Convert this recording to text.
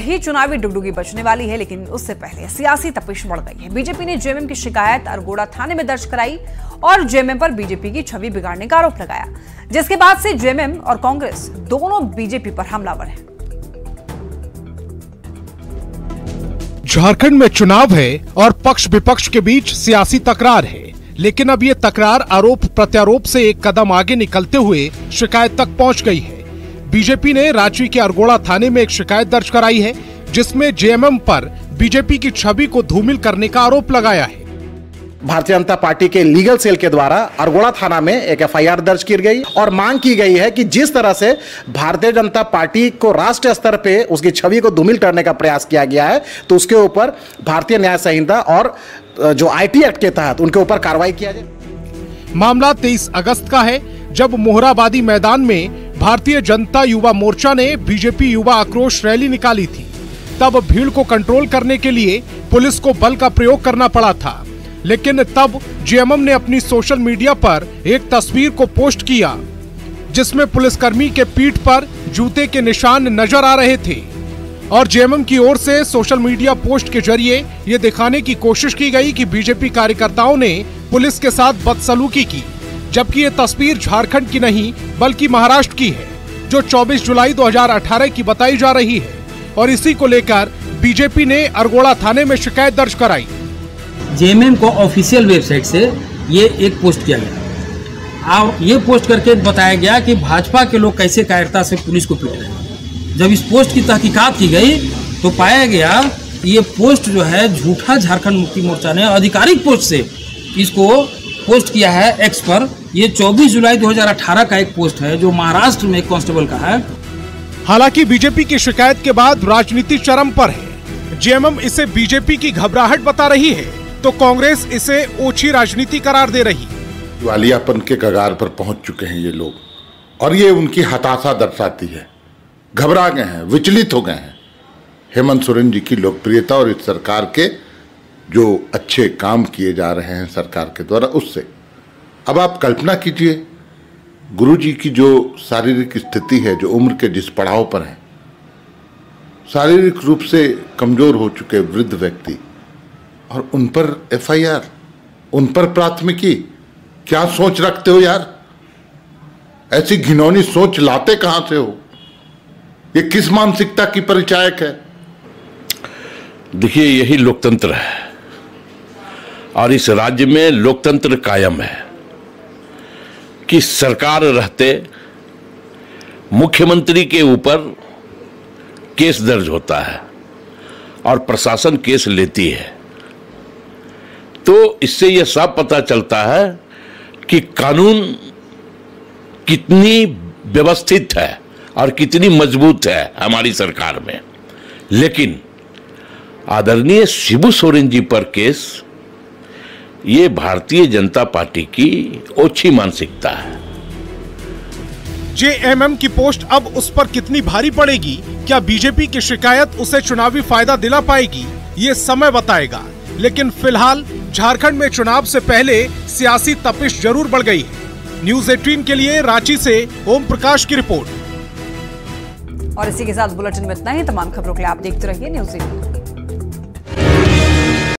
ही चुनावी डुगडुगी बचने वाली है, लेकिन उससे पहले सियासी तपिश बढ़ गई है। बीजेपी ने जेएमएम की शिकायत अरगोड़ा थाने में दर्ज कराई और जेएमएम पर बीजेपी की छवि बिगाड़ने का आरोप लगाया, जिसके बाद से जेएमएम और कांग्रेस दोनों बीजेपी पर हमलावर हैं। झारखंड में चुनाव है और पक्ष विपक्ष के बीच सियासी तकरार है, लेकिन अब ये तकरार आरोप प्रत्यारोप से एक कदम आगे निकलते हुए शिकायत तक पहुंच गई है। बीजेपी ने रांची के अरगोड़ा थाने में एक शिकायत दर्ज कराई है, जिसमें जेएमएम पर बीजेपी की छवि को धूमिल करने का आरोप लगाया है। भारतीय जनता पार्टी के लीगल सेल के द्वारा अरगोड़ा थाना में एक एफआईआर दर्ज की गई और मांग की गई है कि जिस तरह से भारतीय जनता पार्टी को राष्ट्रीय स्तर पे उसकी छवि को धूमिल करने का प्रयास किया गया है, तो उसके ऊपर भारतीय न्याय संहिता और जो आईटी एक्ट के तहत उनके ऊपर कार्रवाई किया जाए। मामला 23 अगस्त का है, जब मोहराबादी मैदान में भारतीय जनता युवा मोर्चा ने बीजेपी युवा आक्रोश रैली निकाली थी। तब भीड़ को कंट्रोल करने के लिए पुलिस को बल का प्रयोग करना पड़ा था, लेकिन तब जेएमएम ने अपनी सोशल मीडिया पर एक तस्वीर को पोस्ट किया, जिसमें पुलिसकर्मी के पीठ पर जूते के निशान नजर आ रहे थे और जेएमएम की ओर से सोशल मीडिया पोस्ट के जरिए ये दिखाने की कोशिश की गई कि बीजेपी कार्यकर्ताओं ने पुलिस के साथ बदसलूकी की, जबकि ये तस्वीर झारखंड की नहीं बल्कि महाराष्ट्र की है, जो 24 जुलाई 2018 की बताई जा रही है। और इसी को लेकर बीजेपी ने अरगोड़ा थाने में शिकायत दर्ज कराई। जेएमएम को ऑफिशियल वेबसाइट से ये एक पोस्ट किया गया और ये पोस्ट करके बताया गया कि भाजपा के लोग कैसे कायरता से पुलिस को पीट रहे हैं। जब इस पोस्ट की तहकीकात की गई तो पाया गया कि ये पोस्ट जो है झूठा झारखंड मुक्ति मोर्चा ने आधिकारिक पोस्ट से इसको पोस्ट किया है एक्स पर। ये 24 जुलाई 2018 का एक पोस्ट है जो महाराष्ट्र में एक कांस्टेबल का है। हालांकि बीजेपी की शिकायत के बाद राजनीति चरम पर है। जेएमएम इसे बीजेपी की घबराहट बता रही है तो कांग्रेस इसे ओछी राजनीति करार दे रही। दिवालियापन के कगार पर पहुंच चुके हैं ये लोग और ये उनकी हताशा दर्शाती है। घबरा गए हैं, विचलित हो गए हैं हेमंत सोरेन जी की लोकप्रियता और इस सरकार के जो अच्छे काम किए जा रहे हैं सरकार के द्वारा उससे। अब आप कल्पना कीजिए गुरुजी की जो शारीरिक स्थिति है, जो उम्र के जिस पड़ाव पर है, शारीरिक रूप से कमजोर हो चुके वृद्ध व्यक्ति, और उन पर एफआईआर, उन पर प्राथमिकी। क्या सोच रखते हो यार? ऐसी घिनौनी सोच लाते कहां से हो? ये किस मानसिकता की परिचायक है? देखिए, यही लोकतंत्र है और इस राज्य में लोकतंत्र कायम है कि सरकार रहते मुख्यमंत्री के ऊपर केस दर्ज होता है और प्रशासन केस लेती है। तो इससे यह साफ पता चलता है कि कानून कितनी व्यवस्थित है और कितनी मजबूत है हमारी सरकार में। लेकिन आदरणीय शिबू सोरेन जी पर केस, ये भारतीय जनता पार्टी की ओछी मानसिकता है। जेएमएम की पोस्ट अब उस पर कितनी भारी पड़ेगी? क्या बीजेपी की शिकायत उसे चुनावी फायदा दिला पाएगी? ये समय बताएगा। लेकिन फिलहाल झारखंड में चुनाव से पहले सियासी तपिश जरूर बढ़ गई है। न्यूज़ 18 के लिए रांची से ओम प्रकाश की रिपोर्ट। और इसी के साथ बुलेटिन में इतना ही। तमाम खबरों के लिए आप देखते रहिए न्यूज़ 18।